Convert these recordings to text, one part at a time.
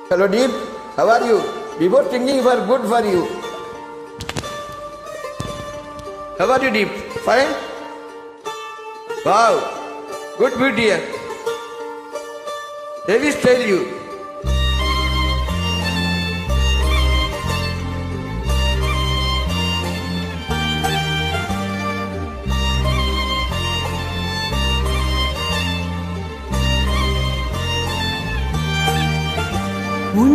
Hello, Deep. How are you? Before thinking for good for you. How are you, Deep? Fine? Wow. Good beauty here. They will tell you.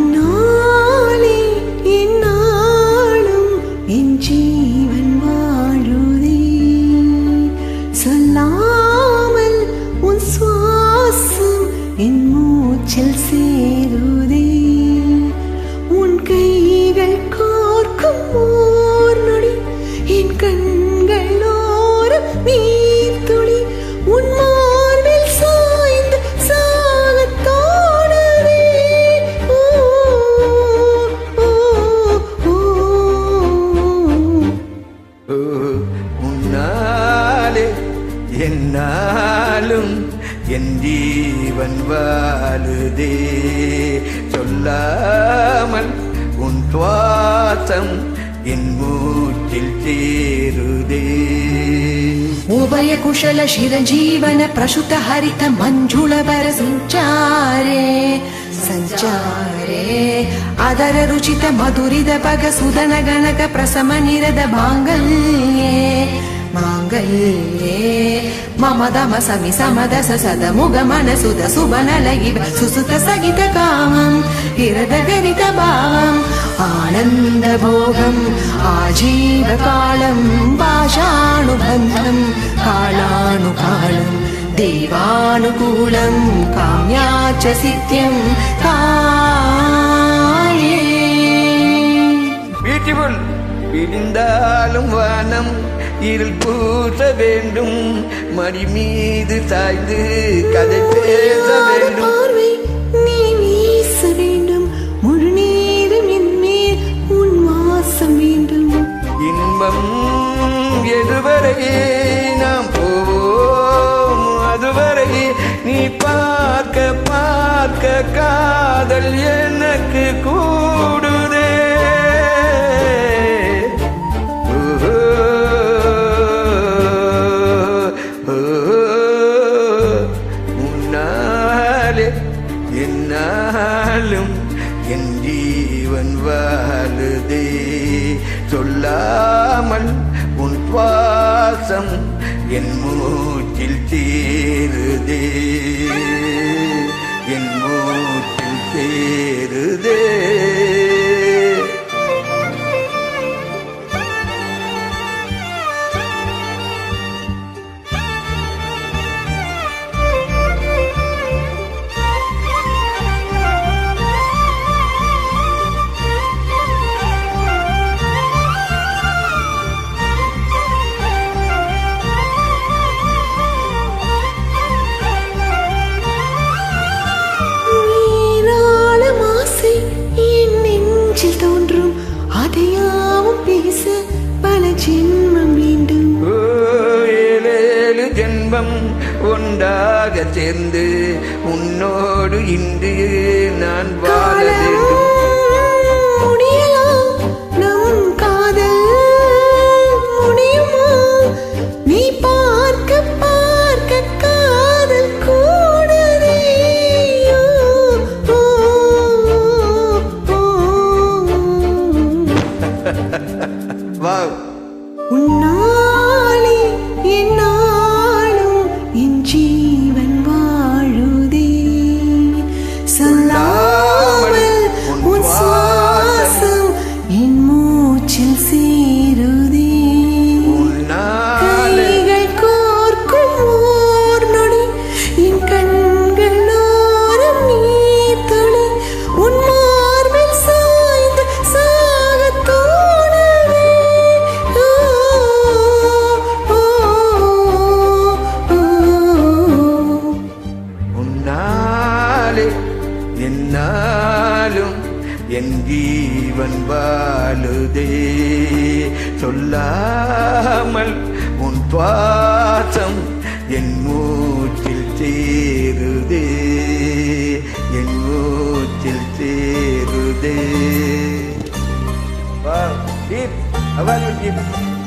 உன்னாலே என்னாலும் என் ஜீவன் வாழுதே சொல்லாமல் உன் சுவாசம் என் மூச்சில் சேருதே உன் கைகள் கோர்க்கும் ஓர் நொடி என் கண்களோரம் நீர் துளி உன் மார்பில் சாய்ந்து சாகத் தோணுதே உன்னாலே என்னாலும் என் ஜீவன் வாழுதே சொல்லாமல் உன் சுவாசம் என் மூச்சில் சேருதே ಉಭಯ ಕುಶಲ ಶಿರಜೀವನ ಪ್ರಸುತ ಹರಿತ ಮಂಜುಳವರ ಸಂಚಾರೇ ಸಂಚಾರೇ ಅದರ ರುಚಿತ ಮಧುರಿದ ಬಗ ಸುಧನ ಗಣಕ ಪ್ರಸಮ ನಿರದ ಮಾಂಗಲ್ಯೇ ಮಾಂಗಲ್ಯೇ ಮಮದಮ ಸಮಿ ಸಮದ ಸದ ಮುಗ ಮನಸುದ ಸುಬನಲಗಿ ಸುಸುತ ಸಗಿತ ಕಾಮಂ ಇರದ ಗರಿತ ಭಾವಂ ಆನಂದ ಭೋಗಂ ಆಜೀವ ಕಾಲಂ ಪಾಶಾನುಬಂಧಂ ಕಾಲಾನುಕಾಲಂ தேவானுகூலம் காம்யாச்ச சித்தியம் காயே பியூட்டிஃபுல் விடிந்தாலும் வானம் இருள் பூச வேண்டும் மடி மீது சாய்ந்து கதை பேச வேண்டும் பார்வை நீ வீச வேண்டும் முழு நேரம் என் மேல் உன் வாசம் வேண்டும் இன்பம் எதுவரை நாம் போவோம் அதுவரை நீ பார்க்க பார்க்க காதல் எனக்கு கூடுதே உன்னாலே என்னாலும் என் ஜீவன் வாழுதே சொல்லாமல் உன் சுவாசம் என் மூச்சில் சேருதே என் மூச்சில் சேருதே ஏழேழு ஜென்மம் ஒன்றாக சேர்ந்து உன்னோடு இன்று நான் வாழ வேண்டும் நீ பார்க்க பார்க்க காதல் கூடுதே வாவ் உன்னாலே என்னாலும் என் ஜீவன் வாழுதே சொல்லாமல் உன் சுவாசம் என் மூச்சில் சேருதே கைகள் கோர்க்கும் ஓர் நொடி என் கண்களோரம் நீர் துளி உன் மார்பில் சாய்ந்து சாகத் தோணுதே உன்னாலே என்னாலும் என் ஜீவன் வாழுதே சொல்லாமல் உன் சுவாசம் என் மூச்சில் சேருதே என் மூச்சில் சேருதே How are you, Deep?